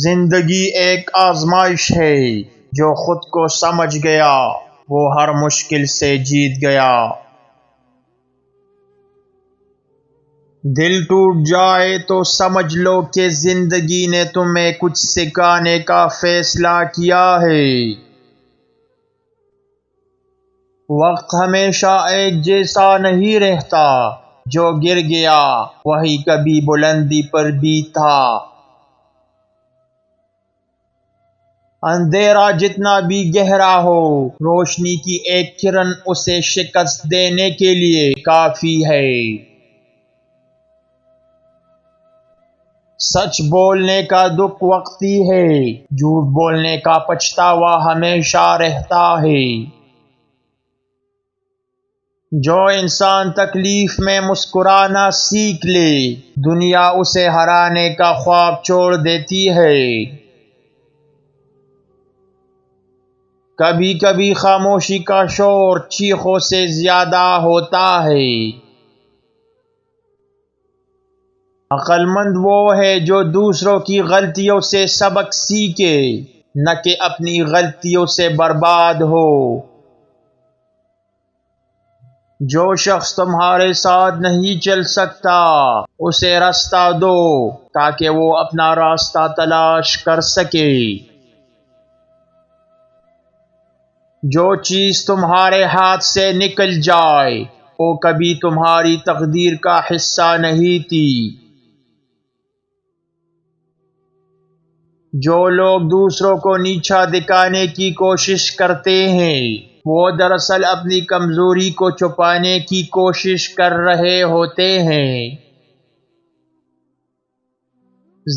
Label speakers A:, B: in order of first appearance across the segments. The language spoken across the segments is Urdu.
A: زندگی ایک آزمائش ہے، جو خود کو سمجھ گیا وہ ہر مشکل سے جیت گیا۔ دل ٹوٹ جائے تو سمجھ لو کہ زندگی نے تمہیں کچھ سکھانے کا فیصلہ کیا ہے۔ وقت ہمیشہ ایک جیسا نہیں رہتا، جو گر گیا وہی کبھی بلندی پر بھی تھا۔ اندھیرا جتنا بھی گہرا ہو، روشنی کی ایک کرن اسے شکست دینے کے لیے کافی ہے۔ سچ بولنے کا دکھ وقتی ہے، جھوٹ بولنے کا پچھتاوا ہمیشہ رہتا ہے۔ جو انسان تکلیف میں مسکرانا سیکھ لے، دنیا اسے ہرانے کا خواب چھوڑ دیتی ہے۔ کبھی کبھی خاموشی کا شور چیخوں سے زیادہ ہوتا ہے۔ عقل مند وہ ہے جو دوسروں کی غلطیوں سے سبق سیکھے، نہ کہ اپنی غلطیوں سے برباد ہو۔ جو شخص تمہارے ساتھ نہیں چل سکتا، اسے راستہ دو تاکہ وہ اپنا راستہ تلاش کر سکے۔ جو چیز تمہارے ہاتھ سے نکل جائے، وہ کبھی تمہاری تقدیر کا حصہ نہیں تھی۔ جو لوگ دوسروں کو نیچا دکھانے کی کوشش کرتے ہیں، وہ دراصل اپنی کمزوری کو چھپانے کی کوشش کر رہے ہوتے ہیں۔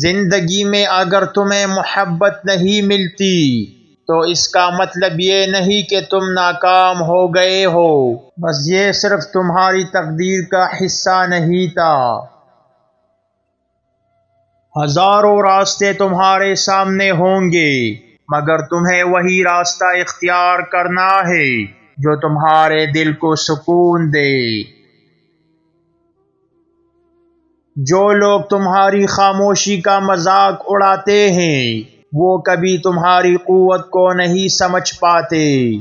A: زندگی میں اگر تمہیں محبت نہیں ملتی، تو اس کا مطلب یہ نہیں کہ تم ناکام ہو گئے ہو، بس یہ صرف تمہاری تقدیر کا حصہ نہیں تھا۔ ہزاروں راستے تمہارے سامنے ہوں گے، مگر تمہیں وہی راستہ اختیار کرنا ہے جو تمہارے دل کو سکون دے۔ جو لوگ تمہاری خاموشی کا مذاق اڑاتے ہیں، وہ کبھی تمہاری قوت کو نہیں سمجھ پاتے۔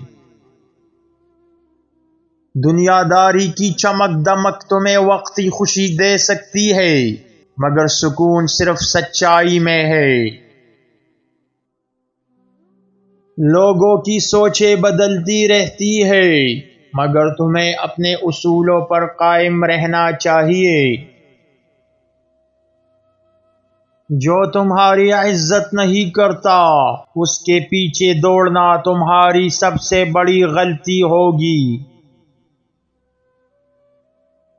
A: دنیا داری کی چمک دمک تمہیں وقتی خوشی دے سکتی ہے، مگر سکون صرف سچائی میں ہے۔ لوگوں کی سوچیں بدلتی رہتی ہے، مگر تمہیں اپنے اصولوں پر قائم رہنا چاہیے۔ جو تمہاری عزت نہیں کرتا، اس کے پیچھے دوڑنا تمہاری سب سے بڑی غلطی ہوگی۔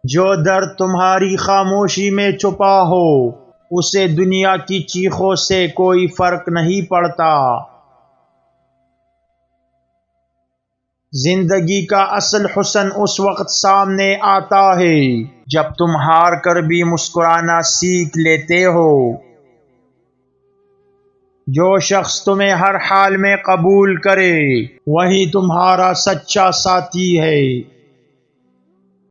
A: جو درد تمہاری خاموشی میں چھپا ہو، اسے دنیا کی چیخوں سے کوئی فرق نہیں پڑتا۔ زندگی کا اصل حسن اس وقت سامنے آتا ہے جب تم ہار کر بھی مسکرانا سیکھ لیتے ہو۔ جو شخص تمہیں ہر حال میں قبول کرے، وہی تمہارا سچا ساتھی ہے۔